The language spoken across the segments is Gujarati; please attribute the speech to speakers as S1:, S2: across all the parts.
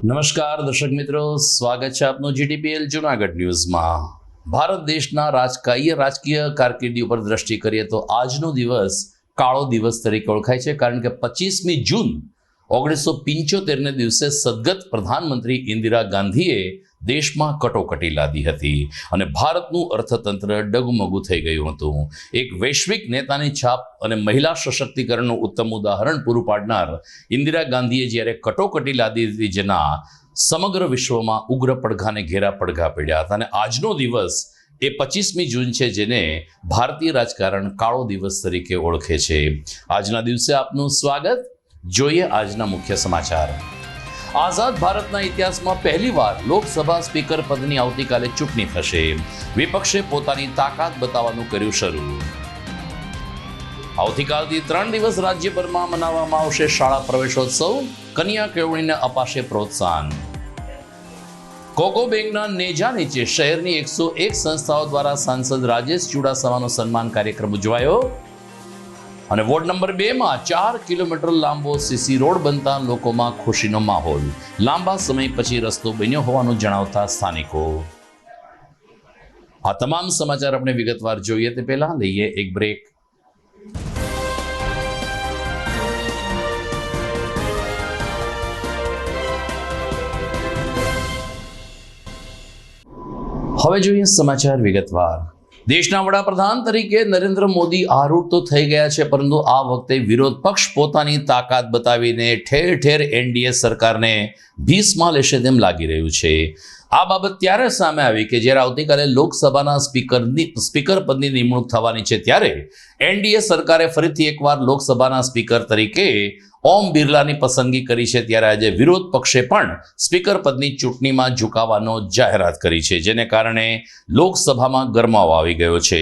S1: નમસ્કાર દર્શક મિત્રો, સ્વાગત છે આપનું જીટીપીએલ જૂનાગઢ ન્યૂઝમાં। ભારત દેશના રાજકીય કારકિર્દી ઉપર દ્રષ્ટિ કરીએ તો આજનો દિવસ કાળો દિવસ તરીકે ઓળખાય છે, કારણ કે 25મી જૂન 1975ને દિવસે સદગત પ્રધાનમંત્રી ઇન્દિરા ગાંધીએ દેશમાં કટોકટી લાદી હતી અને ભારતનું અર્થતંત્ર ડગમગુ થઈ ગયું હતું। એક વૈશ્વિક નેતાની છાપ અને મહિલા સશક્તિકરણનું ઉત્તમ ઉદાહરણ પૂરું પાડનાર ઇન્દિરા ગાંધીએ જ્યારે કટોકટી લાદી હતી, જેના સમગ્ર વિશ્વમાં ઉગ્ર પડઘાને ઘેરા પડઘા પડ્યા હતા અને આજનો દિવસ એ 25મી જૂન છે, જેને ભારતીય રાજકારણ કાળો દિવસ તરીકે ઓળખે છે। આજના દિવસે આપનું સ્વાગત। જોઈએ આજના મુખ્ય સમાચાર। આઝાદ ભારતના ઇતિહાસમાં પહેલીવાર લોકસભા સ્પીકર પદની આવતીકાલે ચૂંટણી થશે। વિપક્ષે પોતાની તાકાત બતાવવાનું કર્યું શરૂ। આવતીકાલથી 3 દિવસ રાજ્યભરમાં મનાવવામાં આવશે શાળા પ્રવેશોત્સવ। કન્યા કેળવણીને અપાશે પ્રોત્સાહન। કોકો બેંકના નેજા નીચે શહેરની 101 સંસ્થાઓ દ્વારા સાંસદ રાજેશ ચુડાસમાનો સન્માન કાર્યક્રમ ઉજવાયો અને વોર્ડ નંબર 2માં 4 કિલોમીટર લાંબો સીસી રોડ બનતા લોકોમાં ખુશીનો માહોલ। લાંબા સમય પછી રસ્તો બન્યો હોવાનું જણાવતા સ્થાનિકો। આ તમામ સમાચાર આપણે વિગતવાર જોઈએ તે પહેલા લઈએ એક બ્રેક। હવે જોઈએ સમાચાર વિગતવાર। દેશના વડાપ્રધાન તરીકે નરેન્દ્ર મોદી આરૂઢ તો થઈ ગયા છે, પરંતુ આ વખતે વિરોધ પક્ષ પોતાની તાકાત બતાવીને ઠેર ઠેર એનડીએ સરકારને ભીસમાં લેશે તેમ લાગી રહ્યું છે। આ બાબત ત્યારે સામે આવી કે જ્યારે આવતીકાલે લોકસભાના સ્પીકર પદની નિમણૂક થવાની છે, ત્યારે એનડીએ સરકારે ફરીથી એકવાર લોકસભાના સ્પીકર તરીકે ઓમ બિરલાની પસંદગી કરી છે। ત્યારે આજે વિરોધ પક્ષે પણ સ્પીકર પદની ચૂંટણીમાં ઝુકાવવાનો જાહેરાત કરી છે, જેને કારણે લોકસભામાં ગરમાવો આવી ગયો છે।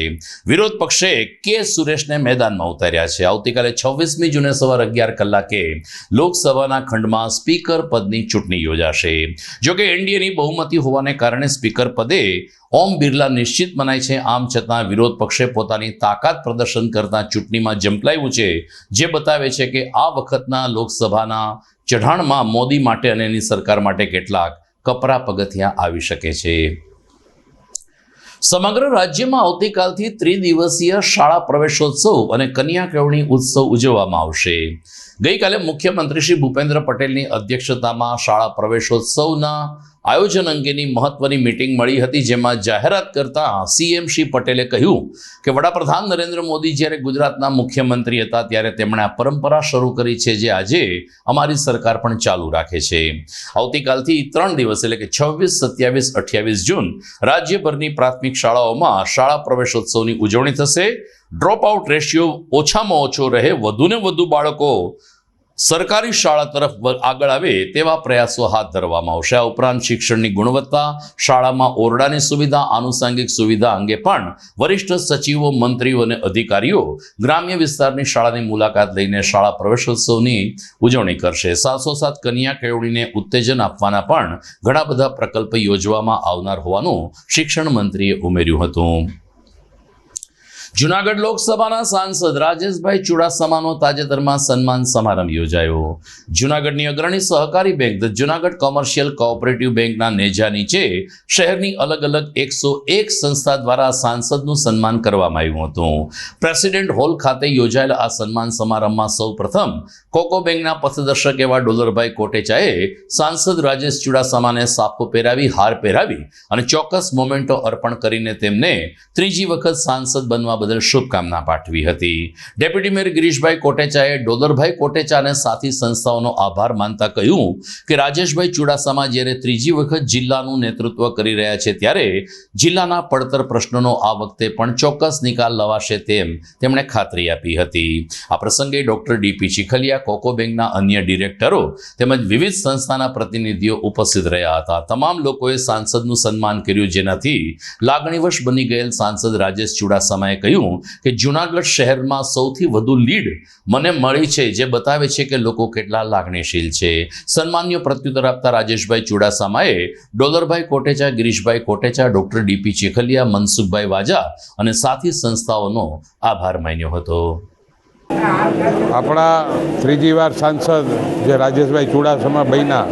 S1: વિરોધ પક્ષે કે સુરેશને મેદાનમાં ઉતાર્યા છે। આવતીકાલે 26મી જૂને સવારે 11 કલાકે લોકસભાના ખંડમાં સ્પીકર પદની ચૂંટણી યોજાશે। જોકે એનડીએની બહુમતી હોવાને કારણે સ્પીકર પદે ઓમ બિરલા નિશ્ચિત મનાય છે। આમ છતાં વિરોધ પક્ષે પોતાની તાકાત પ્રદર્શન કરતા ચૂંટણીમાં ઝંપલાવ્યું છે, જે બતાવે છે કે આ વખતના લોકસભાના ચઢાણમાં મોદી માટે અને એની સરકાર માટે કેટલાક કપરા પગથિયાં આવી શકે છે। સમગ્ર રાજ્યમાં આવતીકાલથી ત્રિદિવસીય શાળા પ્રવેશોત્સવ અને કન્યા કેળવણી ઉત્સવ ઉજવવામાં આવશે। ગઈકાલે મુખ્યમંત્રી શ્રી ભૂપેન્દ્ર પટેલની અધ્યક્ષતામાં શાળા પ્રવેશોત્સવના આયોજન અંગેની મહત્વની મીટિંગ મળી હતી, જેમાં જાહેરાત કરતા સીએમ શ્રી પટેલે કહ્યું કે વડાપ્રધાન નરેન્દ્ર મોદી જ્યારે ગુજરાતના મુખ્યમંત્રી હતા ત્યારે તેમણે આ પરંપરા શરૂ કરી છે, જે આજે અમારી સરકાર પણ ચાલુ રાખે છે। આવતીકાલથી 3 દિવસ એટલે કે 26, 27, 28 જૂન રાજ્યભરની પ્રાથમિક શાળાઓમાં શાળા પ્રવેશોત્સવની ઉજવણી થશે। ડ્રોપ આઉટ રેશિયો ઓછામાં ઓછો રહે, વધુને વધુ બાળકો સરકારી શાળા તરફ આગળ આવે તેવા પ્રયાસો હાથ ધરવામાં આવશે। આ ઉપરાંત શિક્ષણની ગુણવત્તા, શાળામાં ઓરડાની સુવિધા, આનુષંગિક સુવિધા અંગે પણ વરિષ્ઠ સચિવો, મંત્રીઓ અને અધિકારીઓ ગ્રામ્ય વિસ્તારની શાળાની મુલાકાત લઈને શાળા પ્રવેશોત્સવની ઉજવણી કરશે। સાથોસાથ કન્યા કેળવણીને ઉત્તેજન આપવાના પણ ઘણા બધા પ્રકલ્પ યોજવામાં આવનાર હોવાનું શિક્ષણ મંત્રીએ ઉમેર્યું હતું। જૂનાગઢ લોકસભાના સાંસદ રાજેશભાઈ ચુડાસમાનો તાજેતરમાં સન્માન સમારંભ યોજાયો। જૂનાગઢની અગ્રણી સહકારી bank the Junagadh commercial cooperative બેંકના નેજા નીચે શહેરની અલગ અલગ 101 સંસ્થા દ્વારા સાંસદનું સન્માન કરવામાં આવ્યું હતું। પ્રેસિડેન્ટ હોલ ખાતે યોજાયેલા આ સન્માન સમારંભમાં સૌપ્રથમ કોકો બેંકના પથદર્શક એવા ડોલરભાઈ કોટેચાએ સાંસદ રાજેશ ચુડાસમાને સાફો પહેરાવી, હાર પહેરાવી અને ચોક્કસ મોમેન્ટો અર્પણ કરીને તેમને ત્રીજી વખત સાંસદ બનવા બદલ શુભકામના પાઠવી હતી। ડેપ્યુટી મેયર ગિરીશભાઈ કોટેચાએ ડોલરભાઈ કોટેચા અને સાથી સંસ્થાઓનો આભાર માનતા કહ્યું કે રાજેશભાઈ ચુડાસમા જ્યારે ત્રીજી વખત જિલ્લાનું નેતૃત્વ કરી રહ્યા છે, ત્યારે જિલ્લાના પડતર પ્રશ્નોનો આ વખતે પણ ચોક્કસ નિકાલ લવાશે તેમ તેમણે ખાતરી આપી હતી। આ પ્રસંગે ડોક્ટર ડીપી ચીખલિયા, કોકો બેંકના અન્ય ડિરેક્ટરો તેમજ વિવિધ સંસ્થાના પ્રતિનિધિઓ ઉપસ્થિત રહ્યા હતા। તમામ લોકોએ સાંસદનું સન્માન કર્યું, જેનાથી લાગણીવશ બની ગયેલ સાંસદ રાજેશ ચુડાસમાએ કહ્યું કે જૂનાગઢ શહેરમાં સૌથી વધુ લીડ મને મળી છે, જે બતાવે છે કે લોકો કેટલા લાગણીશીલ છે। સન્માનીય પ્રત્યુત્તર આપતા રાજેશભાઈ ચુડાસમાએ ડોલરભાઈ કોટેચા, ગિરીશભાઈ કોટેચા, ડોક્ટર ડીપી ચીખલિયા, મનસુખભાઈ વાજા અને સાથી સંસ્થાઓનો આભાર માન્યો હતો।
S2: આપણા ત્રીજી વાર સાંસદ જે રાજેશભાઈ ચુડાસમા બન્યા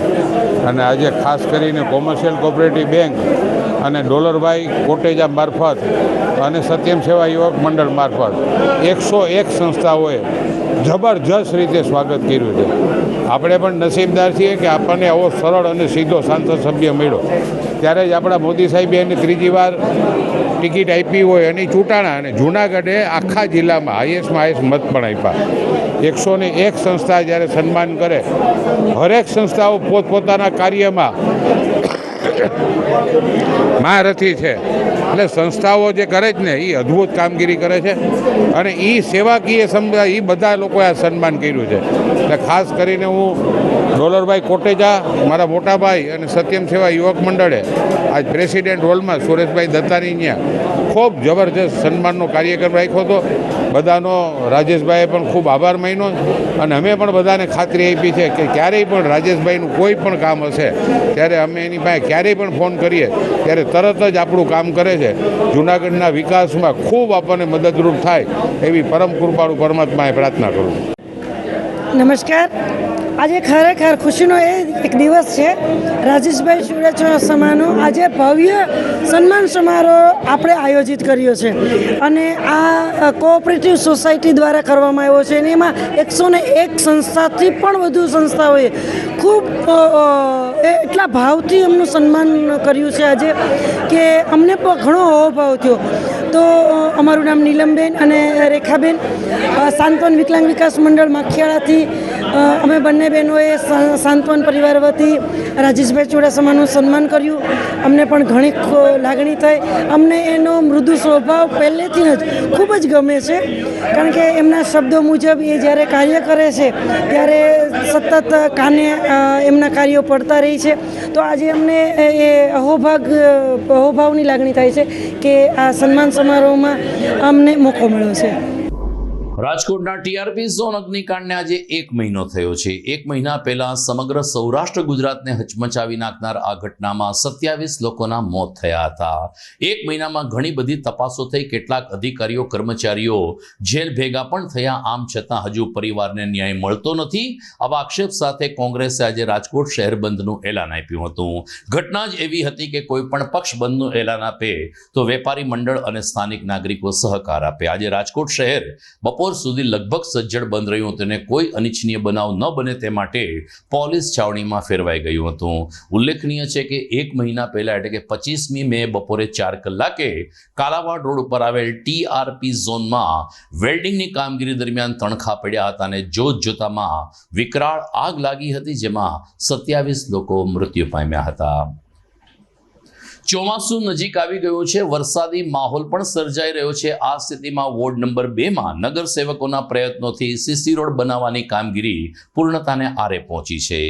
S2: અને આજે ખાસ કરીને કોમર્શિયલ કોઓપરેટિવ બેંક અને ડોલરભાઈ કોટેજા મારફત અને સત્યમ સેવા યુવક મંડળ મારફત 101 સંસ્થાઓએ જબરજસ્ત રીતે સ્વાગત કર્યું છે. આપણે પણ નસીબદાર છીએ કે આપણને આવો સરળ અને સીધો સાંસદ સભ્ય મળ્યો. ત્યારે જ આપણા મોદી સાહેબે એને ત્રીજી વાર ટિકિટ આપી હોય અને ચૂંટાણા, અને જૂનાગઢે આખા જિલ્લામાં હાઈએસ્ટમાં હાઈએસ્ટ મત પણ આપ્યા. 101 સંસ્થા જ્યારે સન્માન કરે, હરેક સંસ્થાઓ પોતપોતાના કાર્યમાં મહારથી છે. એટલે સંસ્થાઓ જે કરે છે ને એ અદ્ભુત કામગીરી કરે છે, અને એ સેવાકીય સમુદાય એ બધા લોકોએ આ સન્માન કર્યું છે. એટલે ખાસ કરીને હું ડોલરભાઈ કોટેજા, મારા મોટાભાઈ અને સત્યમ સેવા યુવક મંડળે આજ પ્રેસિડેન્ટ હોલમાં સુરેશભાઈ દત્તાની ત્યાં ખૂબ જબરજસ્ત સન્માનનો કાર્યક્રમ રાખ્યો હતો. બધાનો રાજેશભાઈએ પણ ખૂબ આભાર માન્યો, અને અમે પણ બધાને ખાતરી આપી છે કે ક્યારેય પણ રાજેશભાઈનું કોઈ પણ કામ હશે ત્યારે અમે એની પાસે ક્યારેય પણ ફોન કરીએ ત્યારે તરત જ આપણું કામ કરે છે. જૂનાગઢના વિકાસમાં ખૂબ આપણને મદદરૂપ થાય એવી પરમ કૃપાળુ પરમાત્માએ પ્રાર્થના કરું છું.
S3: નમસ્કાર. આજે ખરેખર ખુશીનો એક દિવસ છે. રાજેશભાઈ ચુડાસમાનો આજે ભવ્ય સન્માન સમારોહ આપણે આયોજિત કર્યો છે, અને આ કોઓપરેટિવ સોસાયટી દ્વારા કરવામાં આવ્યો છે. અને એમાં 101 સંસ્થાથી પણ વધુ સંસ્થાઓએ ખૂબ એટલા ભાવથી એમનું સન્માન કર્યું છે આજે કે અમને પણ ઘણો હોભાવ થયો. તો અમારું નામ નીલમબેન અને રેખાબેન, સાંત્વન વિકલાંગ વિકાસ મંડળ માખિયાળાથી અમે બંને બહેનોએ સાંત્વન પરિવાર વતી રાજેશભાઈ ચુડાસમાનું સન્માન કર્યું. અમને પણ ઘણી લાગણી થઈ. અમને એનો મૃદુ સ્વભાવ પહેલેથી જ ખૂબ જ ગમે છે, કારણ કે એમના શબ્દો મુજબ એ જ્યારે કાર્ય કરે છે ત્યારે સતત કાને એમના કાર્યો પડતા રહી છે. તો આજે અમને એ અહોભાવની લાગણી થાય છે કે આ સન્માન સમારોહમાં અમને મોકો મળ્યો છે.
S1: રાજકોટના ટીઆરપી ઝોન અગ્નિકાંડને આજે 1 મહિનો થયો છે. 1 મહિના પહેલા સમગ્ર સૌરાષ્ટ્ર ગુજરાતને હચમચાવી નાખનાર આ ઘટનામાં 27 લોકોના મોત થયા હતા. 1 મહિનામાં ઘણી બધી તપાસો થઈ, કેટલાક અધિકારીઓ કર્મચારીઓ જેલ ભેગા પણ થયા. આમ છતાં હજુ પરિવારને ન્યાય મળતો નથી. આવા આક્ષેપ સાથે કોંગ્રેસે આજે રાજકોટ શહેર બંધનું એલાન આપ્યું હતું. ઘટના જ એવી હતી કે કોઈ પણ પક્ષ બંધનું એલાન આપે તો વેપારી મંડળ અને સ્થાનિક નાગરિકો સહકાર આપે. આજે રાજકોટ શહેર બપોર સુધી લગભગ સજ્જડ બંધ રહ્યું હતું, અને કોઈ અનિચ્છનીય બનાવ ન બને તે માટે પોલીસ છાવણીમાં ફેરવાઈ ગયું હતું. ઉલ્લેખનીય છે કે 1 મહિના પહેલા એટલે કે 25મી મે બપોરે 4 કલાકે કાલાવાડ રોડ ઉપર આવેલ ટીઆરપી ઝોનમાં વેલ્ડિંગની કામગીરી દરમિયાન તણખા પડ્યા હતા, અને જોતજોતામાં વિકરાળ આગ લાગી હતી, જેમાં 27 લોકો મૃત્યુ પામ્યા હતા. ચોમાસું નજીક આવી ગયું છે. વરસાદી માહોલ પણ સર્જાઈ રહ્યો છે. આ સ્થિતિમાં વોર્ડ નંબર 2માં નગરસેવકોના પ્રયત્નોથી સીસી રોડ બનાવવાની કામગીરી પૂર્ણતાને આરે પહોંચી છે.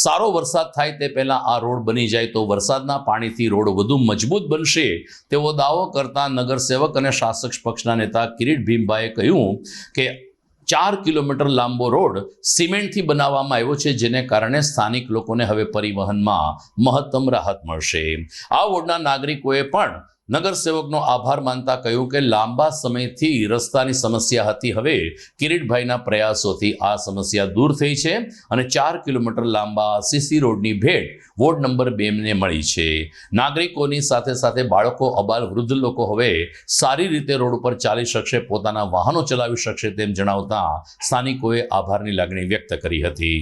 S1: સારો વરસાદ થાય તે પહેલા આ રોડ બની જાય તો વરસાદના પાણીથી રોડ વધુ મજબૂત બનશે તેવો દાવો કરતા નગરસેવક અને શાસક પક્ષના નેતા કિરીટ ભીમભાઈએ કહ્યું કે 4 કિલોમીટર લાંબો રોડ સિમેન્ટથી બનાવવામાં આવ્યો છે, જેને કારણે સ્થાનિક લોકોને હવે પરિવહનમાં મહત્તમ રાહત મળશે. આ વોર્ડના નાગરિકોએ પણ નગરસેવકનો આભાર માનતા કહ્યું કે લાંબા સમયથી રસ્તાની સમસ્યા હતી, હવે કિરીટભાઈના પ્રયાસોથી આ સમસ્યા દૂર થઈ છે, અને 4 કિલોમીટર લાંબા સીસી રોડની ભેટ વોર્ડ નંબર 2ને મળી છે. નાગરિકોની સાથે સાથે બાળકો, અબાલ, વૃદ્ધ લોકો હવે સારી રીતે રોડ ઉપર ચાલી શકશે, પોતાના વાહનો ચલાવી શકશે તેમ જણાવતા સ્થાનિકોએ આભારની લાગણી વ્યક્ત કરી હતી.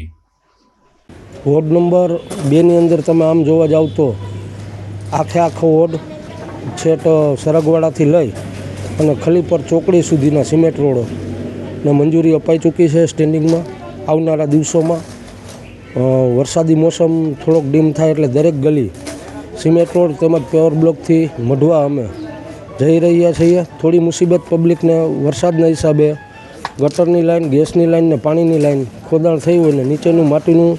S4: વોર્ડ નંબર 2ની અંદર તમે આમ જોવા જાવ તો આખો વોર્ડ છેટ સરગવાડાથી લઈ અને ખલીપર ચોકડી સુધીના સિમેન્ટ રોડોને મંજૂરી અપાઈ ચૂકી છે સ્ટેન્ડિંગમાં. આવનારા દિવસોમાં વરસાદી મોસમ થોડોક ડીમ થાય એટલે દરેક ગલી સિમેન્ટ રોડ તેમજ પેવર બ્લોકથી મઢવા અમે જઈ રહ્યા છીએ. થોડી મુસીબત પબ્લિકને વરસાદના હિસાબે ગટરની લાઈન, ગેસની લાઈન ને પાણીની લાઈન ખોદાણ થઈ હોય ને નીચેનું માટીનું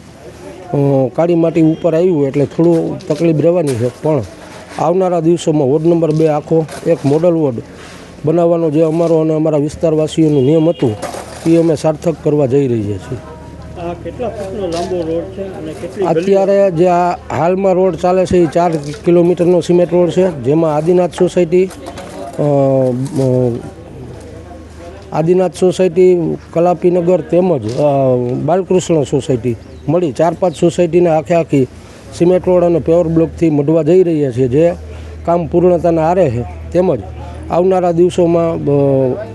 S4: કાળી માટી ઉપર આવ્યું હોય એટલે થોડું તકલીફ રહેવાની છે. પણ આવનારા દિવસોમાં વોર્ડ નંબર 2 આખો એક મોડલ વોર્ડ બનાવવાનો જે અમારો અને અમારા વિસ્તારવાસીઓનું નિયમ હતું એ અમે સાર્થક કરવા જઈ રહ્યા છીએ. અત્યારે જે આ હાલમાં રોડ ચાલે છે એ 4 કિલોમીટરનો સિમેન્ટ રોડ છે, જેમાં આદિનાથ સોસાયટી, કલાપીનગર તેમજ બાલકૃષ્ણ સોસાયટી મળી 4-5 સોસાયટીને આખી સિમેન્ટ રોડ અને પેવર બ્લોકથી મઢવા જઈ રહ્યા છીએ, જે કામ પૂર્ણતાના આરે છે. તેમજ આવનારા દિવસોમાં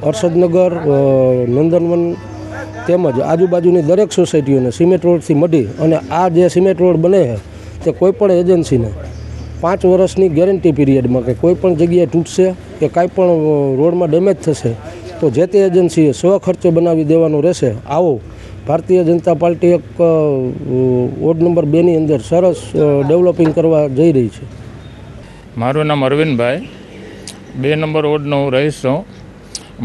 S4: હર્ષદનગર, નંદનવન તેમજ આજુબાજુની દરેક સોસાયટીઓને સિમેન્ટ રોડથી મઢી અને આ જે સિમેન્ટ રોડ બને છે તે કોઈપણ એજન્સીને 5 વર્ષની ગેરંટી પીરિયડમાં કે કોઈપણ જગ્યાએ તૂટશે કે કાંઈ પણ રોડમાં ડેમેજ થશે તો જે તે એજન્સીએ સ્વખર્ચે બનાવી દેવાનું રહેશે. આવો ભારતીય જનતા પાર્ટી એક વોર્ડ નંબર 2ની અંદર સરસ ડેવલપિંગ કરવા જઈ રહી છે.
S5: મારું નામ અરવિંદભાઈ, 2 નંબર વોર્ડનો હું રહીશ છું.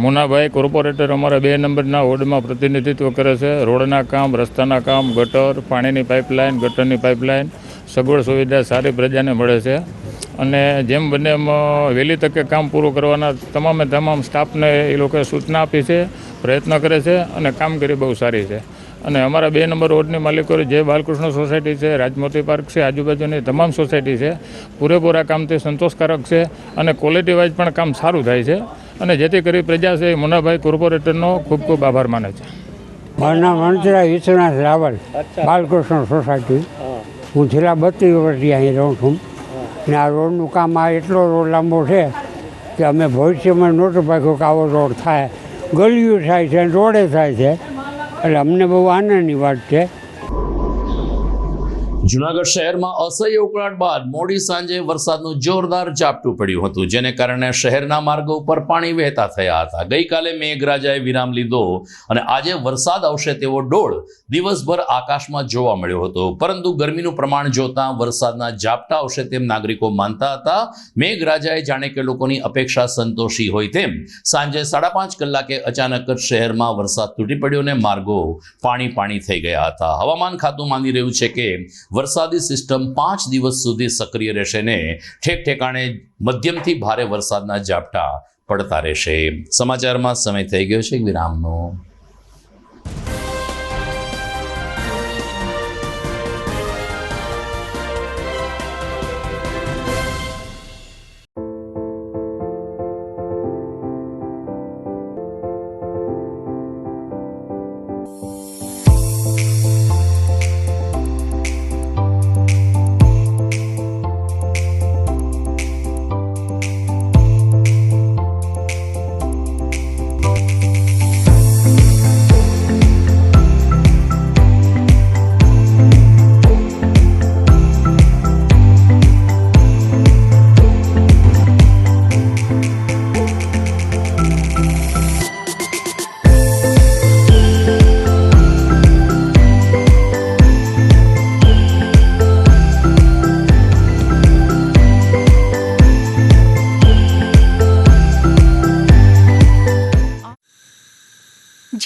S5: મુનાભાઈ કોર્પોરેટર અમારા 2 નંબરના વોર્ડમાં પ્રતિનિધિત્વ કરે છે. રોડના કામ, રસ્તાના કામ, ગટર, પાણીની પાઇપલાઇન, ગટરની પાઇપલાઇન, સગવડ સુવિધા સારી પ્રજાને મળે છે. અને જેમ બને એમ વહેલી તકે કામ પૂરું કરવાના તમામ સ્ટાફને એ લોકોએ સૂચના આપી છે, પ્રયત્ન કરે છે અને કામગીરી બહુ સારી છે. અને અમારા 2 નંબર વોર્ડની માલિકો જે બાલકૃષ્ણ સોસાયટી છે, રાજમોતી પાર્ક છે, આજુબાજુની તમામ સોસાયટી છે, પૂરેપૂરા કામથી સંતોષકારક છે અને ક્વોલિટી વાઇઝ પણ કામ સારું થાય છે. અને જેથી કરી પ્રજા છે એ મુનાભાઈ કોર્પોરેટરનો ખૂબ ખૂબ આભાર માને છે.
S6: મારું નામ અંતરા વિશ્વનાથ રાવલ, બાલકૃષ્ણ સોસાયટી. હું છેલ્લા 32 વર્ષથી અહીં રહું છું. ને આ રોડનું કામ એટલો રોડ લાંબો છે કે અમે ભવિષ્યમાં નહોતું પાક્યું કે આવો રોડ થાય. ગલીઓ થાય છે, રોડે થાય છે, એટલે અમને બહુ આનંદની વાત છે.
S1: જૂનાગઢ શહેરમાં અસહ્ય ઉકળાટ બાદ મોડી સાંજે વરસાદનું જોરદાર ઝાપટું પડ્યું હતું, જેને કારણે શહેરના માર્ગો ઉપર પાણી વહેતા થયા હતા. ગઈકાલે મેઘરાજાએ વિરામ લીધો અને આજે વરસાદ આવશે તેવો ડોળ દિવસભર આકાશમાં જોવા મળ્યો હતો. પરંતુ ગરમીનું પ્રમાણ જોતા વરસાદના ઝાપટા આવશે તેમ નાગરિકો માનતા હતા. મેઘરાજાએ જાણે કે લોકોની અપેક્ષા સંતોષી હોય તેમ સાંજે 5:30 કલાકે અચાનક જ શહેરમાં વરસાદ તૂટી પડ્યો અને માર્ગો પાણી થઈ ગયા હતા. હવામાન ખાતું માની રહ્યું છે કે વરસાદી સિસ્ટમ 5 દિવસ સુધી સક્રિય રહેશે ને ઠેક ઠેકાણે મધ્યમથી ભારે વરસાદના ઝાપટા પડતા રહેશે. સમાચારમાં સમય થઈ ગયો છે વિરામનો.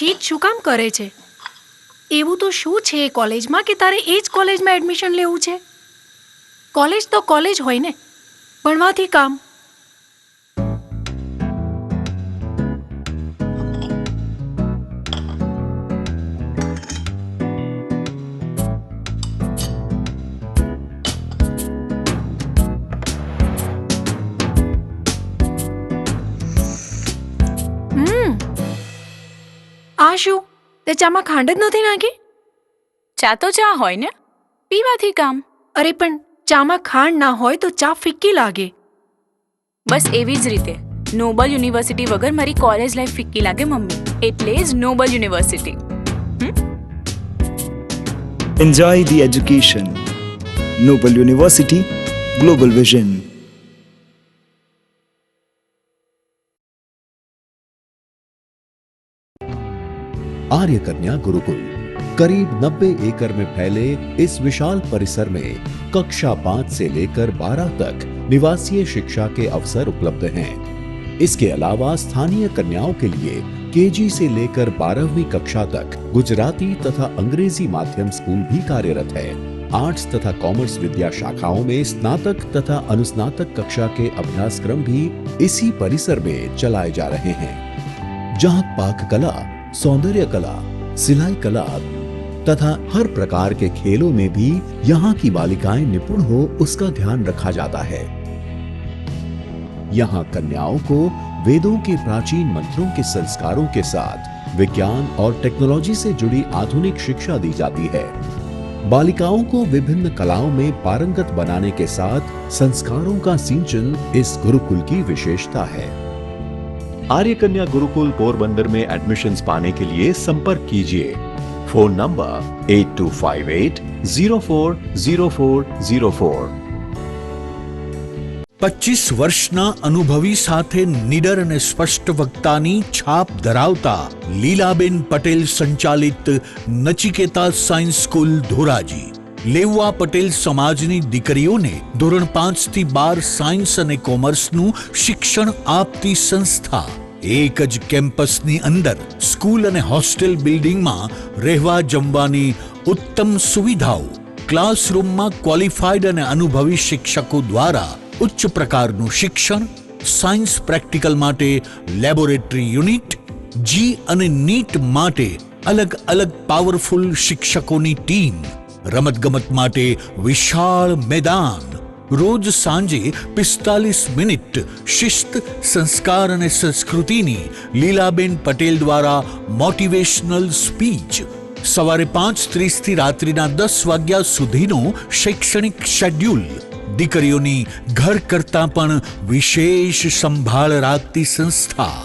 S7: જીત શું કામ કરે છે? એવું તો શું છે કોલેજમાં કે તારે એ જ કોલેજમાં એડમિશન લેવું છે? કોલેજ તો કોલેજ હોય ને, ભણવાથી કામ. આ શું, તે ચામાં ખાંડ જ નથી નાખી?
S8: ચા તો ચા હોય ને, પીવાથી કામ.
S7: અરે પણ ચામાં ખાંડ ના હોય તો ચા ફિક્કી લાગે.
S8: બસ એવી જ રીતે નોબલ યુનિવર્સિટી વગર મારી કોલેજ લાઈફ ફિક્કી લાગે મમ્મી. એટલે જ Noble University.
S9: Enjoy the education. Noble University, Global Vision.
S10: Arya Kanya Gurukul करीब 90 एकड़ में फैले इस विशाल परिसर में कक्षा 5 से लेकर 12 तक निवासीय शिक्षा के अवसर उपलब्ध हैं। इसके अलावा स्थानीय कन्याओं के लिए केजी से लेकर 12वीं कक्षा तक गुजराती तथा अंग्रेजी माध्यम स्कूल भी कार्यरत है। आर्ट्स तथा कॉमर्स विद्या शाखाओं में स्नातक तथा अनुस्नातक कक्षा के अभ्यासक्रम भी इसी परिसर में चलाए जा रहे हैं, जहां पाक कला, सौंदर्य कला, सिलाई कला तथा हर प्रकार के खेलों में भी यहाँ की बालिकाएं निपुण हो उसका ध्यान रखा जाता है। यहाँ कन्याओं को वेदों के प्राचीन मंत्रों के संस्कारों के साथ विज्ञान और टेक्नोलॉजी से जुड़ी आधुनिक शिक्षा दी जाती है। बालिकाओं को विभिन्न कलाओं में पारंगत बनाने के साथ संस्कारों का सिंचन इस गुरुकुल की विशेषता है। आर्य कन्या गुरुकुल पोरबंदर में एडमिशन्स पाने के लिए संपर्क कीजिए। Phone number 8258040404।
S11: 25 વર્ષના અનુભવી સાથે નિડર અને સ્પષ્ટ વક્તાની છાપ ધરાવતા લીલાબેન પટેલ સંચાલિત નચિકેતા સાયન્સ સ્કૂલ ધોરાજી લેવા પટેલ સમાજની દીકરીઓને ધોરણ 5 થી 12 સાયન્સ અને કોમર્સનું શિક્ષણ આપતી સંસ્થા। એક જ કેમ્પસની અંદર સ્કૂલ અને હોસ્ટેલ બિલ્ડિંગમાં રહેવા જમવાની ઉત્તમ સુવિધાઓ, ક્લાસરૂમમાં ક્વોલિફાઈડ અને અનુભવી શિક્ષકો દ્વારા ઉચ્ચ પ્રકારનું શિક્ષણ, સાયન્સ પ્રેક્ટિકલ માટે લેબોરેટરી યુનિટ, જી અને નીટ માટે અલગ અલગ પાવરફુલ શિક્ષકોની ટીમ, રમતગમત માટે વિશાળ મેદાન, રોજ સાંજે 45 મિનિટ શિસ્ત, સંસ્કાર અને સંસ્કૃતિની લીલાબેન પટેલ દ્વારા મોટિવેશનલ સ્પીચ, સવારે 5:30 થી રાત્રિના 10 વાગ્યા સુધીનો શૈક્ષણિક શેડ્યુલ, દીકરીઓની ઘર કરતાં પણ વિશેષ સંભાળ રાખતી સંસ્થા।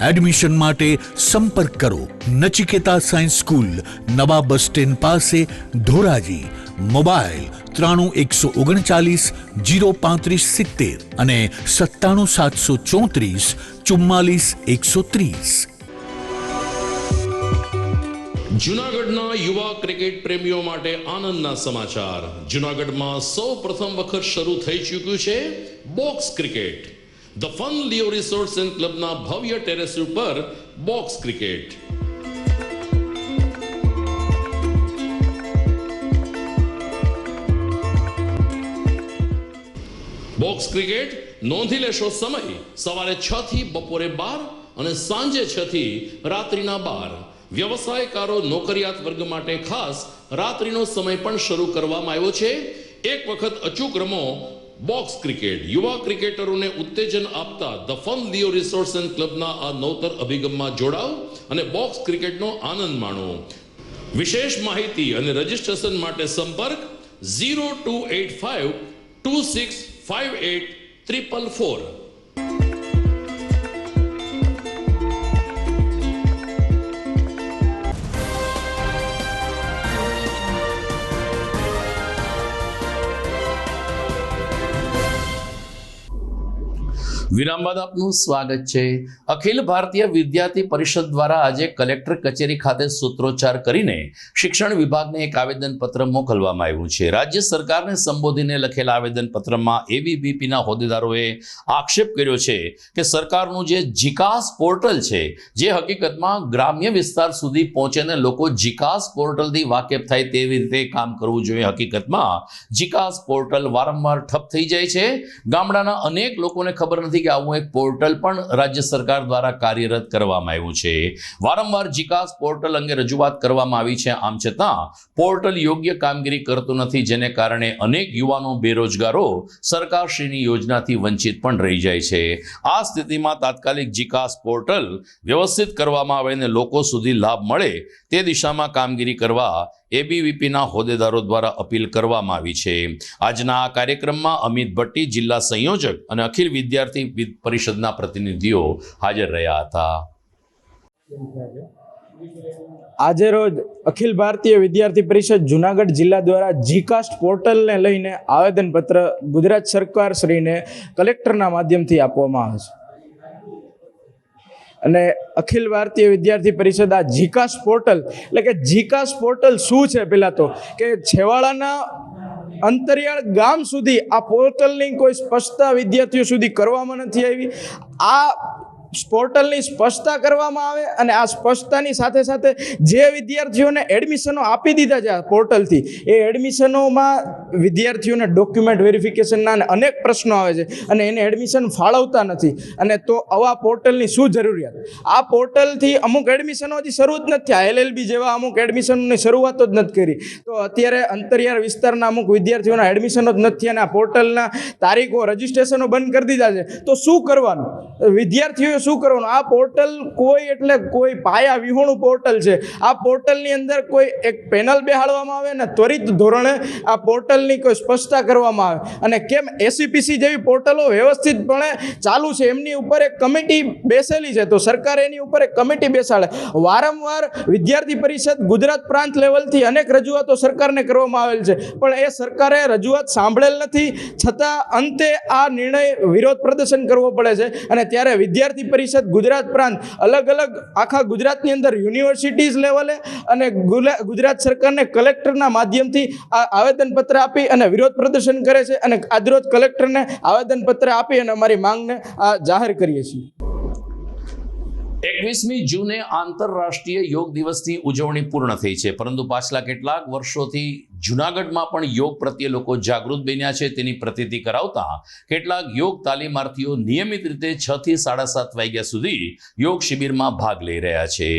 S11: એડમિશન માટે સંપર્ક કરો નચિકેતા સાયન્સ સ્કૂલ, નવા બસ સ્ટેન્ડ પાસે, ધોરાજી। મોબાઈલ 93 139 03570 અને 97 734 44 130।
S1: જૂનાગઢના યુવા ક્રિકેટ પ્રેમીઓ માટે આનંદના સમાચાર। જૂનાગઢમાં સૌ પ્રથમ વખત શરૂ થઈ ચૂક્યું છે box cricket. The fun Leo resorts and ક્લબના ભવ્ય ટેરેસ ઉપર બોક્સ ક્રિકેટ। બોક્સ ક્રિકેટ નોંધી લેશો સમય સવારે 6 થી બપોરે 12 અને સાંજે 6 થી રાત્રિના 12। વ્યવસાયકારો, નોકરિયાત વર્ગ માટે ખાસ રાત્રિનો સમય પણ શરૂ કરવામાં આવ્યો છે। એક વખત અચૂક રમો બોક્સ ક્રિકેટ। યુવા ક્રિકેટરોને ઉત્તેજન આપતા the fun Leo resorts and ક્લબના આ નવતર અભિગમમાં જોડાઓ અને બોક્સ ક્રિકેટનો આનંદ માણો। વિશેષ માહિતી અને રજીસ્ટ્રેશન માટે સંપર્ક 0285 2658 444। વિરામ બાદ આપનું સ્વાગત છે। અખિલ ભારતીય વિદ્યાર્થી પરિષદ દ્વારા આજે કલેક્ટર કચેરી ખાતે સૂત્રોચ્ચાર કરીને શિક્ષણ વિભાગને એક આવેદનપત્ર મોકલવામાં આવ્યું છે। રાજ્ય સરકારને સંબોધીને લખેલા આવેદનપત્રમાં એબીવીપીના હોદ્દેદારોએ આક્ષેપ કર્યો છે કે સરકારનું જે જીકાસ પોર્ટલ છે, જે હકીકતમાં ગ્રામ્ય વિસ્તાર સુધી પહોંચીને લોકો જીકાસ પોર્ટલથી વાકેફ થાય તેવી રીતે કામ કરવું જોઈએ। હકીકતમાં જીકાસ પોર્ટલ વારંવાર ઠપ થઈ જાય છે। ગામડાના અનેક લોકોને ખબર નથી કે આવું એક પોર્ટલ પણ રાજ્ય સરકાર દ્વારા કાર્યરત કરવામાં આવ્યું છે। વારંવાર જીકાસ પોર્ટલ અંગે રજૂઆત કરવામાં આવી છે, આમ છતાં પોર્ટલ યોગ્ય કામગીરી કરતું નથી, જેને કારણે અનેક યુવાનો બેરોજગારો સરકારશ્રીની યોજનાથી વંચિત પણ રહી જાય છે। આ સ્થિતિમાં તાત્કાલિક જીકાસ પોર્ટલ વ્યવસ્થિત કરવામાં આવે અને લોકો સુધી લાભ મળે તે દિશામાં કામગીરી કરવા એબીવીપીના હોદ્દેદારો દ્વારા અપીલ કરવામાં આવી છે। આજના આ કાર્યક્રમમાં અમિત ભટ્ટી, જિલ્લા સંયોજક અને અખિલ વિદ્યાર્થી પરિષદના પ્રતિનિધિઓ હાજર રહ્યા હતા।
S12: આજે રોજ અખિલ ભારતીય વિદ્યાર્થી પરિષદ જુનાગઢ જિલ્લા દ્વારા જીકાસ્ટ પોર્ટલને લઈને આવેદનપત્ર ગુજરાત સરકાર શ્રીને કલેક્ટરના માધ્યમથી આપવામાં આવે છે અને અખિલ ભારતીય વિદ્યાર્થી પરિષદ આ જીકાસ પોર્ટલ એટલે કે જીકાસ પોર્ટલ શું છે, પહેલાં તો કે છેવાડાના અંતરિયાળ ગામ સુધી આ પોર્ટલની કોઈ સ્પષ્ટતા વિદ્યાર્થીઓ સુધી કરવામાં નથી આવી। આ પોર્ટલની સ્પષ્ટતા કરવામાં આવે અને આ સ્પષ્ટતાની સાથે સાથે જે વિદ્યાર્થીઓને એડમિશનો આપી દીધા છે આ પોર્ટલથી, એ એડમિશનોમાં વિદ્યાર્થીઓને ડોક્યુમેન્ટ વેરિફિકેશનના અનેક પ્રશ્નો આવે છે અને એને એડમિશન ફાળવતા નથી। અને તો આવા પોર્ટલની શું જરૂરિયાત? આ પોર્ટલથી અમુક એડમિશનો હજી શરૂ જ નથી થયા, એલએલબી જેવા અમુક એડમિશનની શરૂઆતો જ નથી કરી, તો અત્યારે અંતરિયાળ વિસ્તારના અમુક વિદ્યાર્થીઓના એડમિશનો જ નથી અને આ પોર્ટલના તારીખો, રજિસ્ટ્રેશનો બંધ કરી દીધા છે, તો શું કરવાનું? વિદ્યાર્થીઓએ શું કરવાનું? આ પોર્ટલ કોઈ એટલે કોઈ પાયા વિહોણું પોર્ટલ છે. આ પોર્ટલની અંદર કોઈ એક પેનલ બેહાડવામાં આવે ને ત્વરિત ધોરણે આ પોર્ટલની કોઈ સ્પષ્ટતા કરવામાં આવે. અને કેમ એસીપીસી જેવી પોર્ટલો વ્યવસ્થિતપણે ચાલુ છે એમની ઉપર એક કમિટી બેસેલી છે, તો સરકારે એની ઉપર એક કમિટી બેસાડે. વારંવાર વિદ્યાર્થી પરિષદ ગુજરાત પ્રાંત લેવલથી અનેક રજૂઆતો સરકારને કરવામાં આવેલ છે, પણ એ સરકારે રજૂઆત સાંભળેલ નથી. છતાં અંતે આ નિર્ણય વિરોધ પ્રદર્શન કરવો પડે છે. અને ત્યારે વિદ્યાર્થી પરિષદ ગુજરાત પ્રાંત અલગ અલગ આખા ગુજરાતની અંદર યુનિવર્સિટીઝ લેવલે અને ગુજરાત સરકારને કલેક્ટરના માધ્યમથી આ આવેદનપત્ર આપી અને વિરોધ પ્રદર્શન કરે છે. અને આજરોજ કલેક્ટરને આવેદનપત્ર આપી અને અમારી માંગને જાહેર કરીએ છીએ.
S1: 21મી જૂને આંતરરાષ્ટ્રીય યોગ દિવસની ઉજવણી પૂર્ણ થઈ છે, પરંતુ પાછલા કેટલાક વર્ષોથી જૂનાગઢમાં પણ યોગ પ્રત્યે લોકો જાગૃત બન્યા છે તેની પ્રતીતિ કરાવતા કેટલાક યોગ તાલીમાર્થીઓ નિયમિત રીતે 6 થી 7:30 વાગ્યા સુધી યોગ શિબિરમાં ભાગ લઈ રહ્યા છે.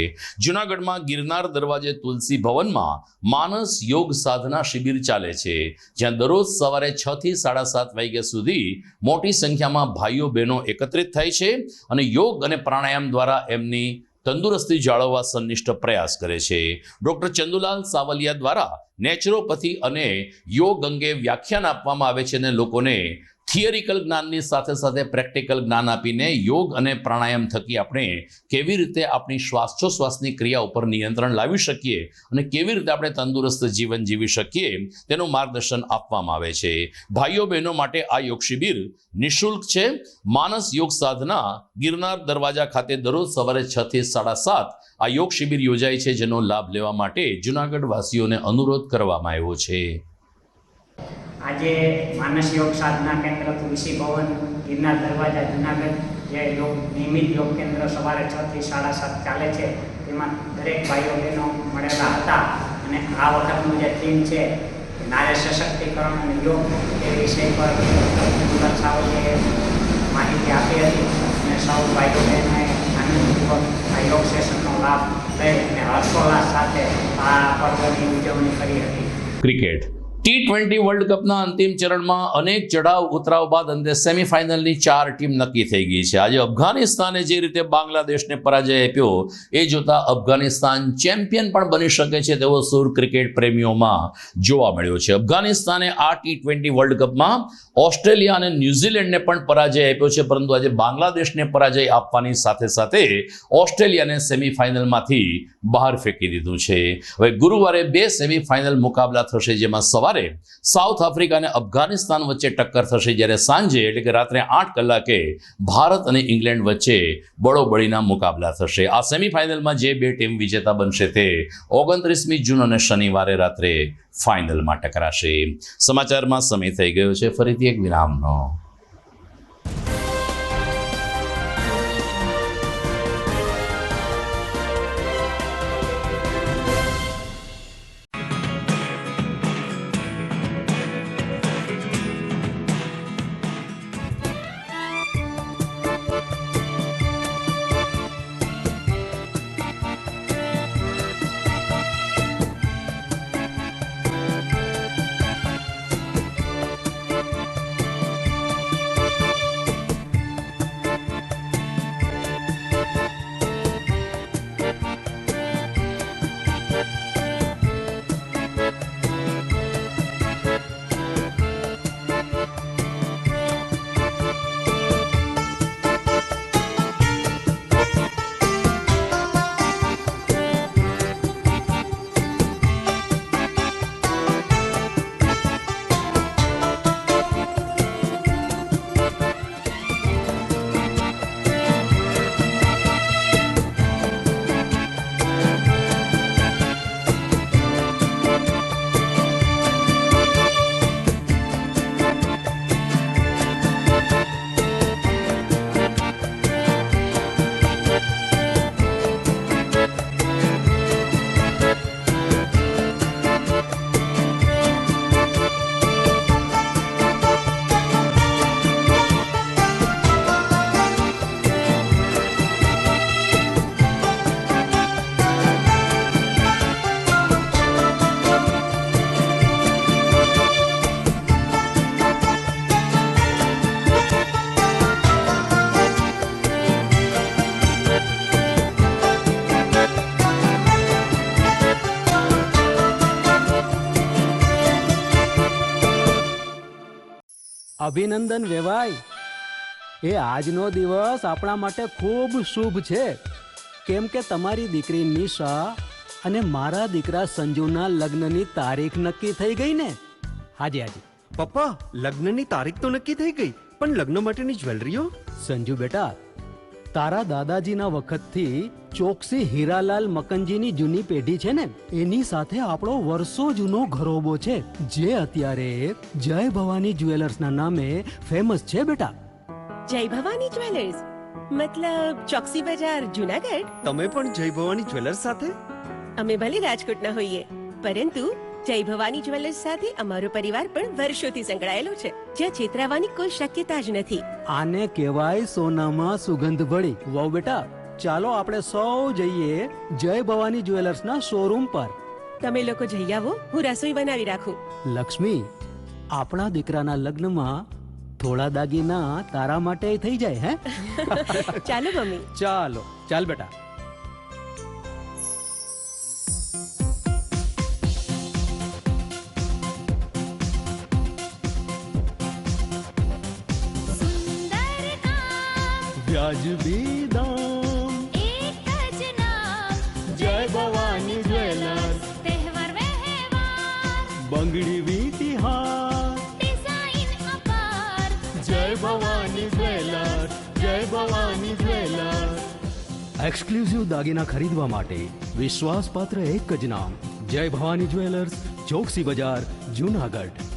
S1: જૂનાગઢમાં ગિરનાર દરવાજે તુલસી ભવનમાં માનસ યોગ સાધના શિબિર ચાલે છે, જ્યાં દરરોજ સવારે 6 થી 7:30 વાગ્યા સુધી મોટી સંખ્યામાં ભાઈઓ બહેનો એકત્રિત થાય છે અને યોગ અને પ્રાણાયામ દ્વારા એમની તંદુરસ્તી જાળવવા સંનિષ્ઠ પ્રયાસ કરે છે. ડોક્ટર ચંદુલાલ સાવલિયા દ્વારા નેચરોપેથી અને યોગ અંગે વ્યાખ્યાન આપવામાં આવે છે અને લોકોને થિયરિકલ જ્ઞાનની સાથે સાથે પ્રેક્ટિકલ જ્ઞાન આપીને યોગ અને પ્રાણાયામ થકી આપણે કેવી રીતે આપણી શ્વાસોચ્છ્વાસની ક્રિયા ઉપર નિયંત્રણ લાવી શકીએ અને કેવી રીતે આપણે તંદુરસ્ત જીવન જીવી શકીએ તેનું માર્ગદર્શન આપવામાં આવે છે. ભાઈઓ બહેનો માટે આ યોગ શિબિર નિઃશુલ્ક છે. માનસ યોગ સાધના ગિરનાર દરવાજા ખાતે દરરોજ સવારે 6 થી 7:30 આ યોગ શિબિર યોજાય છે, જેનો લાભ લેવા માટે જૂનાગઢ વાસીઓને અનુરોધ કરવામાં આવ્યો છે.
S13: આજે માનસ યોગ સાધના કેન્દ્ર તુલસી ભવન ગિરનાર દરવાજા જૂનાગઢ જે યોગ નિયમિત યોગ કેન્દ્ર સવારે 6 થી 7:30 ચાલે છે, તેમાં દરેક ભાઈઓ બહેનો મળેલા હતા. અને આ વખતનું જે થીમ છે નારી સશક્તિકરણ અને યોગ એ વિષય પર સાવલીએ માહિતી આપી હતી અને સૌ ભાઈઓ બહેનોએ આનંદપૂર્વક આ યોગ સેશનનો લાભ લઈ અને હર્ષોલ્લાસ સાથે આ પર્વની ઉજવણી કરી હતી.
S1: ક્રિકેટ T20 વર્લ્ડ કપના અંતિમ ચરણમાં અનેક ચઢાવ ઉતરાવ બાદ અંતે સેમીફાઇનલની 4 ટીમ નક્કી થઈ ગઈ છે. આજે અફઘાનિસ્તાને જે રીતે બાંગ્લાદેશને પરાજય આપ્યો એ જોતા અફઘાનિસ્તાન ચેમ્પિયન પણ બની શકે છે તેવો સૂર ક્રિકેટ પ્રેમીઓમાં જોવા મળ્યો છે. અફઘાનિસ્તાને આ T20 વર્લ્ડ કપમાં ઓસ્ટ્રેલિયા અને ન્યૂઝીલેન્ડને પણ પરાજય આપ્યો છે, પરંતુ આજે બાંગ્લાદેશને પરાજય આપવાની સાથે સાથે ઓસ્ટ્રેલિયાને સેમીફાઇનલમાંથી બહાર ફેંકી દીધું છે. હવે ગુરુવારે 2 સેમીફાઇનલ મુકાબલા થશે, જેમાં સવારે સાઉથ આફ્રિકા અને અફઘાનિસ્તાન વચ્ચે ટક્કર થશે, જ્યારે સાંજે એટલે કે રાત્રે 8 કલાકે ભારત અને ઇંગ્લેન્ડ વચ્ચે બળોબળીના મુકાબલા થશે. આ સેમીફાઇનલમાં જે 2 ટીમ વિજેતા બનશે તે 29મી જૂન અને શનિવારે રાત્રે ફાઇનલમાં ટકરાશે. સમાચારમાં સમય થઈ ગયો છે ફરીથી એક વિરામનો.
S14: અભિનંદન વેવાઈ. એ આજનો દિવસ આપણા માટે ખૂબ શુભ છે, કેમ કે તમારી દીકરી નિશા અને મારા દીકરા સંજુના લગ્નની તારીખ નક્કી થઈ ગઈ ને. હાજી હાજી.
S15: પપ્પા, લગ્નની તારીખ તો નક્કી થઈ ગઈ, પણ લગ્ન માટેની જ્વેલરીઓ?
S14: સંજુ બેટા, તારા દાદાજીના વખતથી ચોકસી હીરાલાલ મકનજીની જૂની પેઢી છે ને, એની સાથે આપણો વર્ષો જૂનો ઘરોબો છે, જે અત્યારે જય ભવાની જ્વેલર્સના નામે ફેમસ છે બેટા.
S16: જય ભવાની જ્વેલર્સ મતલબ ચોકસી બજાર, જુનાગઢ?
S15: તમે પણ જય ભવાની જ્વેલર્સ સાથે?
S16: અમે ભલે રાજકોટના હોઈએ, પરંતુ જય ભવાની જ્વેલર્સ સાથે અમારો પરિવાર પણ વર્ષોથી સંકળાયેલો છે, જ્યાં છેતરાવાની કોઈ શક્યતા જ નથી.
S14: આને કહેવાય સોનામાં સુગંધ ભળી. વાવ બેટા, ચાલો આપણે સૌ જઈએ જય ભવાની જ્વેલર્સના શોરૂમ પર.
S16: તમે લોકો જઈ આવો, હું રસોઈ બનાવી રાખું.
S14: લક્ષ્મી, આપણા દીકરાના લગ્નમાં થોડા દાગીના તારા માટે થઈ જાય. હે
S16: ચાલો મમ્મી.
S14: ચાલો ચાલ બેટા. વ્યાજબી દામ,
S17: એક જ નામ,
S14: જય ભવાની જ્વેલર્સ.
S17: તહેવાર વ્યવહાર,
S14: બંગડી વીટી હાર,
S17: ડિઝાઇન અપાર,
S14: જય ભવાની જ્વેલર્સ, જય ભવાની જ્વેલર્સ. એક્સક્લુઝિવ દાગીના ખરીદવા માટે વિશ્વાસપાત્ર એક જ નામ, જય ભવાની જ્વેલર્સ, ચોકસી બજાર, જુનાગઢ.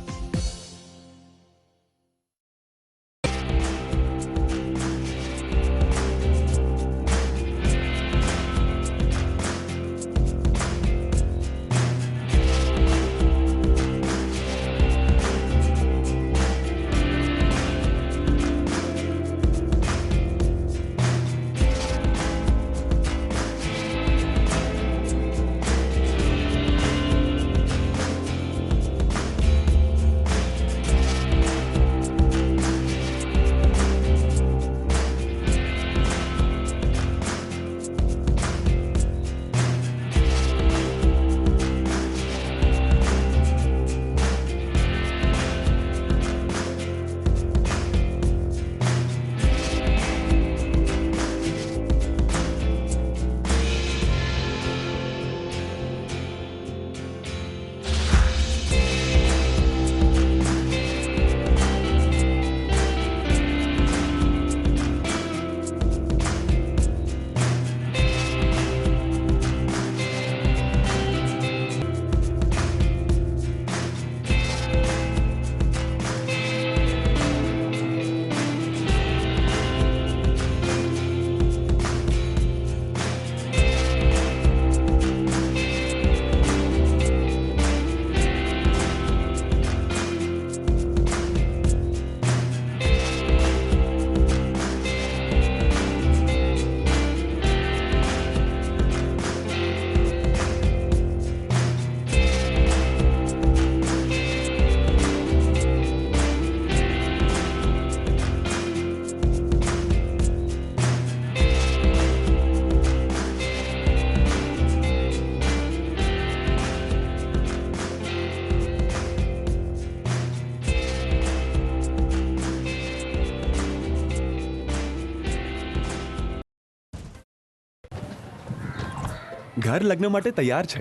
S18: ઘર લગ્ન માટે તૈયાર છે,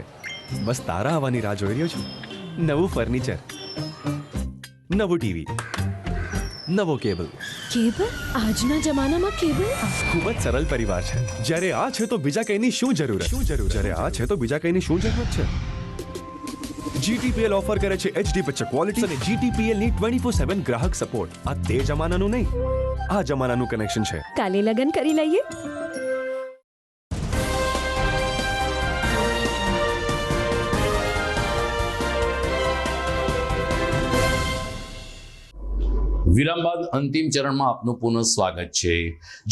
S18: બસ તારા આવવાની રાહ જોઈ રહ્યો છું. નવું ફર્નિચર, નવું ટીવી, નવો કેબલ.
S16: કેબલ? આજના જમાનામાં કેબલ?
S18: ખૂબ જ સરળ પરિવાર છે. જ્યારે આ છે તો બીજા કંઈની શું જરૂરત? જ્યારે આ છે તો બીજા કંઈની શું જરૂરત છે? GTPL ઓફર કરે છે HD પિક્ચર ક્વોલિટી અને GTPL ની 24/7 ગ્રાહક સપોર્ટ. આ તે જમાનાનું નહીં, આ જમાનાનું કનેક્શન છે.
S16: કાલે લગન કરી લઈએ.
S1: વિરામ બાદ અંતિમ ચરણમાં આપનું પુનઃ સ્વાગત છે.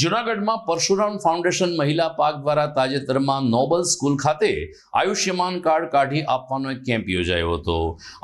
S1: જૂનાગઢમાં પરશુરામ ફાઉન્ડેશન મહિલા પાક દ્વારા તાજેતરમાં નોબલ સ્કૂલ ખાતે આયુષ્યમાન કાર્ડ કાઢી આપવાનો એક કેમ્પ યોજાયો હતો.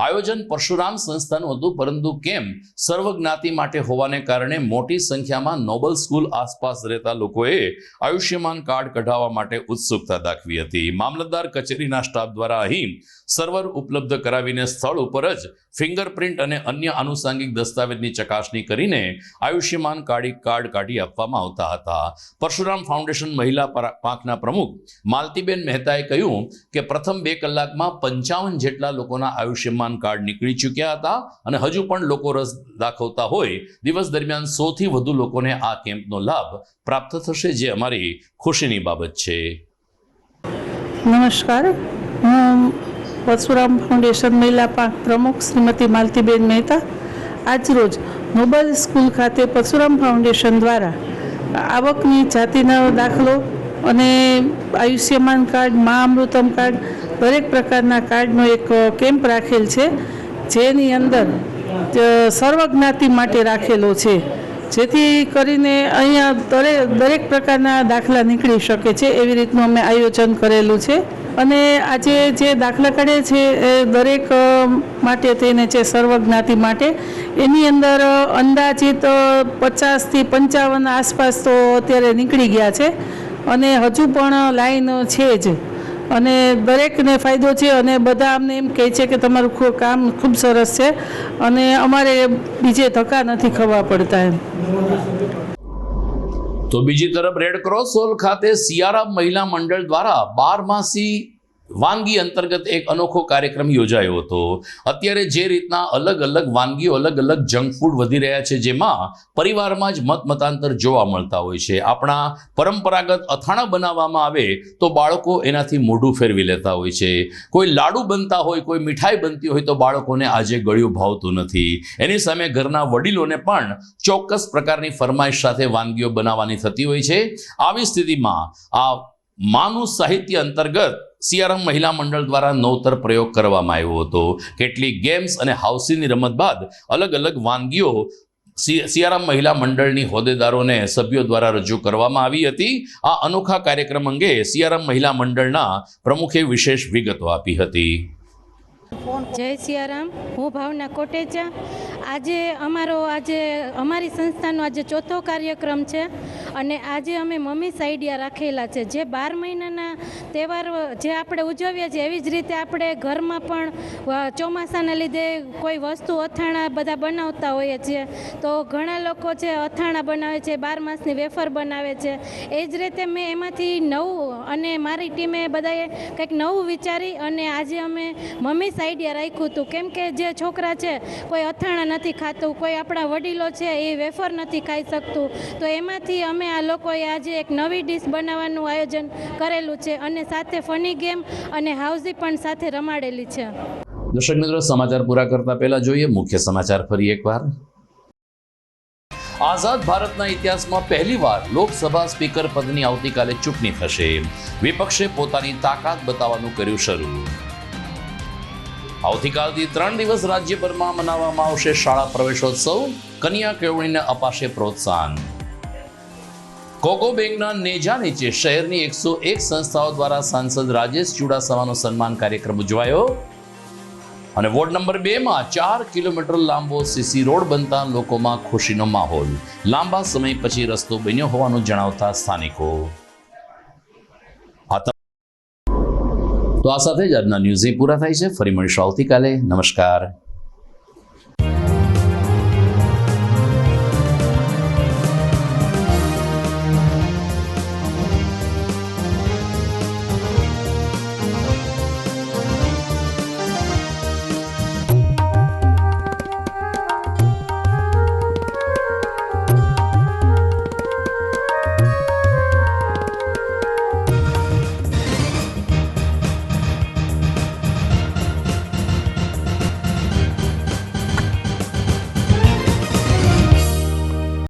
S1: આયોજન પરશુરામ સંસ્થાનું હતું, પરંતુ કેમ્પ સર્વજ્ઞાતિ માટે હોવાને કારણે મોટી સંખ્યામાં નોબલ સ્કૂલ આસપાસ રહેતા લોકોએ આયુષ્યમાન કાર્ડ કઢાવવા માટે ઉત્સુકતા દાખવી હતી. મામલતદાર કચેરીના સ્ટાફ દ્વારા અહીં સર્વર ઉપલબ્ધ કરાવીને સ્થળ ઉપર જ ફિંગરપ્રિન્ટ અને અન્ય આનુષંગિક દસ્તાવેજની ચકાસણી ચકાસણી કરીને આયુષ્યમાન કાર્ડ કાઢી આપવામાં આવતા હતા. પરશુરામ ફાઉન્ડેશન મહિલા પાંખના પ્રમુખ માલતીબેન મહેતાએ કહ્યું કે પ્રથમ 2 કલાકમાં 55 જેટલા લોકોના આયુષ્યમાન કાર્ડ નીકળી ચૂક્યા હતા અને હજુ પણ લોકો રસ દાખવતા હોય. દિવસ દરમિયાન 100 થી વધુ લોકોને આ કેમ્પનો લાભ પ્રાપ્ત થશે, જે અમારી ખુશીની બાબત છે.
S19: નમસ્કાર, હું પરશુરામ ફાઉન્ડેશન મહિલા પાંખ પ્રમુખ શ્રીમતી માલતીબેન મહેતા આજરોજ નોબલ સ્કૂલ ખાતે પરશુરામ ફાઉન્ડેશન દ્વારા આવકની જાતિનો દાખલો અને આયુષ્યમાન કાર્ડ, મા અમૃતમ કાર્ડ, દરેક પ્રકારના કાર્ડનો એક કેમ્પ રાખેલ છે, જેની અંદર સર્વજ્ઞાતિ માટે રાખેલો છે, જેથી કરીને અહીંયા દરેક પ્રકારના દાખલા નીકળી શકે છે. એવી રીતનું અમે આયોજન કરેલું છે અને આજે જે દાખલા કાઢે છે એ દરેક માટે થઈને છે, સર્વજ્ઞાતિ માટે. એની અંદર અંદાજિત 50 થી 55 આસપાસ તો અત્યારે નીકળી ગયા છે અને હજુ પણ લાઈન છે જ અને દરેકને ફાયદો છે અને બધા અમને એમ કહે છે કે તમારું કામ ખૂબ સરસ છે અને અમારે બીજે ધક્કા નથી ખવા પડતા એમ.
S1: તો બીજી તરફ રેડક્રોસ હોલ ખાતે સિયારામ મહિલા મંડળ દ્વારા 12માસી વાનગી અંતર્ગત એક અનોખો કાર્યક્રમ યોજાયો હતો. અત્યારે જે રીતના અલગ અલગ વાનગીઓ, અલગ અલગ જંક ફૂડ વધી રહ્યા છે, જેમાં પરિવારમાં જ મતાંતર જોવા મળતા હોય છે. આપણા પરંપરાગત અથાણા બનાવવામાં આવે તો બાળકો એનાથી મોઢું ફેરવી લેતા હોય છે. કોઈ લાડુ બનતા હોય, કોઈ મીઠાઈ બનતી હોય તો બાળકોને આજે ગળ્યું ભાવતું નથી. એની સામે ઘરના વડીલોને પણ ચોક્કસ પ્રકારની ફરમાઈશ સાથે વાનગીઓ બનાવવાની થતી હોય છે. આવી સ્થિતિમાં આ માનું સાહિત્ય અંતર્ગત સિયારામ મહિલા મંડળ દ્વારા નવતર પ્રયોગ કરવામાં આવ્યો હતો. કેટલીક ગેમ્સ અને હાઉસીની રમત બાદ અલગ અલગ વાનગીઓ સિયારામ મહિલા મંડળની હોદ્દેદારોને સભ્યો દ્વારા રજૂ કરવામાં આવી હતી. આ અનોખા કાર્યક્રમ અંગે સિયારામ મહિલા મંડળના પ્રમુખે વિશેષ વિગતો આપી હતી.
S20: જય સિયારામ, હું ભાવના કોટેચા. આજે અમારી સંસ્થાનો આજે 4થો કાર્યક્રમ છે અને આજે અમે મમ્મીસ આઈડિયા રાખેલા છે, જે 12 મહિનાના તહેવાર જે આપણે ઉજવીએ છીએ એવી જ રીતે આપણે ઘરમાં પણ ચોમાસાના લીધે કોઈ વસ્તુ અથાણા બધા બનાવતા હોઈએ છીએ. તો ઘણા લોકો છે અથાણા બનાવે છે, 12 માસની વેફર બનાવે છે. એ જ રીતે મેં એમાંથી નવું અને મારી ટીમે બધાએ કંઈક નવું વિચારી અને આજે અમે મમ્મીસ આઈડિયા રાખ્યું હતું. કેમ કે જે છોકરા છે કોઈ અથાણા નથી ખાતું, કોઈ આપણા વડીલો છે એ વેફર નથી ખાઈ શકતું, તો એમાંથી અમે આ લોકોએ આજે એક નવી ડીશ બનાવવાનું આયોજન કરેલું છે અને સાથે ફની ગેમ અને હાઉસી પણ સાથે રમાડેલી છે.
S1: દર્શક મિત્રો, સમાચાર પૂરા કરતા પહેલા જોઈએ મુખ્ય સમાચાર ફરી એકવાર. આઝાદ ભારતના ઇતિહાસમાં પહેલીવાર લોકસભા સ્પીકર પદની આવતીકાલે ચૂંટણી થશે. વિપક્ષે પોતાની તાકાત બતાવવાનું કર્યું શરૂ. આવતીકાલથી 3 દિવસ રાજ્યભરમાં મનાવવામાં આવશે શાળા પ્રવેશોત્સવ. કન્યા કેળવણીને અપાશે પ્રોત્સાહન. કોકો બેંકના નેજા નીચે શહેરની 101 સંસ્થાઓ દ્વારા સાંસદ રાજેશ ચુડાસમાનો સન્માન કાર્યક્રમ ઉજવાયો. અને વોર્ડ નંબર 2માં 4 કિલોમીટર લાંબો સીસી રોડ બનતા લોકોમાં ખુશીનો માહોલ. લાંબા સમય પછી રસ્તો બન્યો હોવાનું જણાવતા સ્થાનિકો. તો આ સાથે જ આજના ન્યૂઝ પૂરા થાય છે. ફરી મળીશું આવતીકાલે. નમસ્કાર.